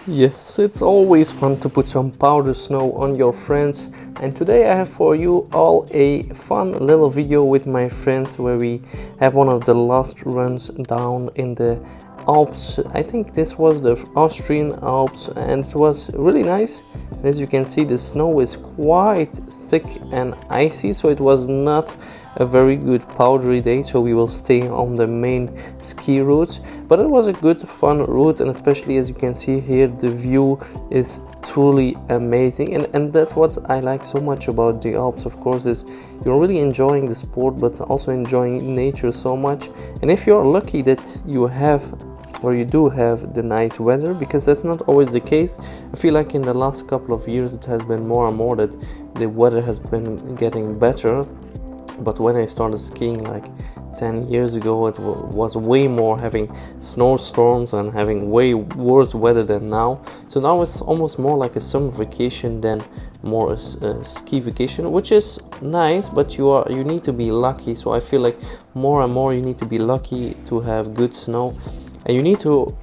Yes, it's always fun to put some powder snow on your friends, and today I have for you all a fun little video with my friends where we have one of the last runs down in the Alps. I think this was the Austrian Alps and it was really nice. And as you can see, the snow is quite thick and icy, so it was not a very good powdery day, so we will stay on the main ski routes, but it was a good fun route, and especially as you can see here, the view is truly amazing, and that's what I like so much about the Alps. Of course, is you're really enjoying the sport but also enjoying nature so much. And if you're lucky that you have or you do have the nice weather, because that's not always the case. I feel like in the last couple of years it has been more and more that the weather has been getting better. But when I started skiing like 10 years ago, it was way more having snowstorms and having way worse weather than now. So now it's almost more like a summer vacation than more a ski vacation, which is nice, but you need to be lucky. So I feel like more and more you need to be lucky to have good snow, and you need to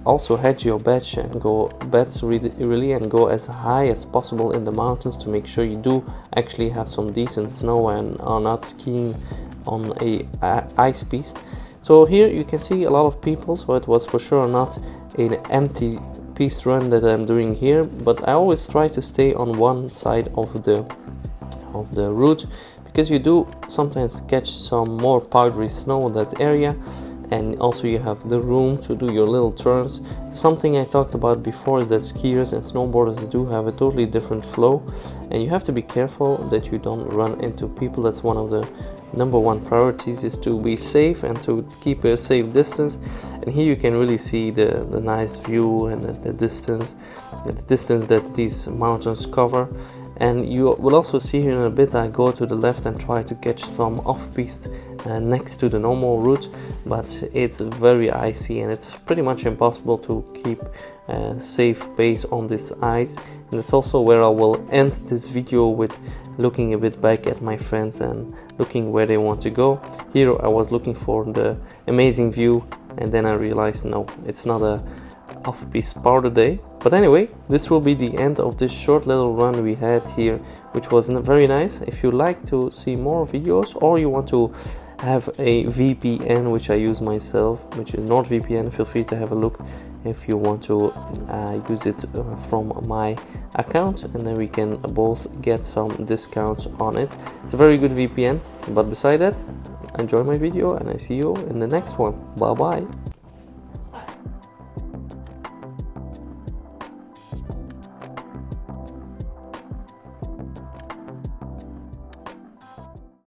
also hedge your bets and go really and go as high as possible in the mountains to make sure you do actually have some decent snow and are not skiing on a ice piste. So here you can see a lot of people, so it was for sure not an empty piste run that I'm doing here, but I always try to stay on one side of the route, because you do sometimes catch some more powdery snow in that area, and also you have the room to do your little turns. Something I talked about before is that skiers and snowboarders do have a totally different flow, and you have to be careful that you don't run into people. That's one of the number one priorities, is to be safe and to keep a safe distance. And here you can really see the nice view and the distance that these mountains cover. And you will also see here in a bit I go to the left and try to catch some off-piste next to the normal route, but it's very icy and it's pretty much impossible to keep a safe pace on this ice. And that's also where I will end this video, with looking a bit back at my friends and looking where they want to go. Here I was looking for the amazing view, and then I realized no, it's not a off-piste powder day. But anyway, this will be the end of this short little run we had here, which was very nice. If you like to see more videos, or you want to have a VPN, which I use myself, which is NordVPN, feel free to have a look if you want to use it from my account, and then we can both get some discounts on it. It's a very good VPN. But beside that, enjoy my video and I see you in the next one. Bye bye.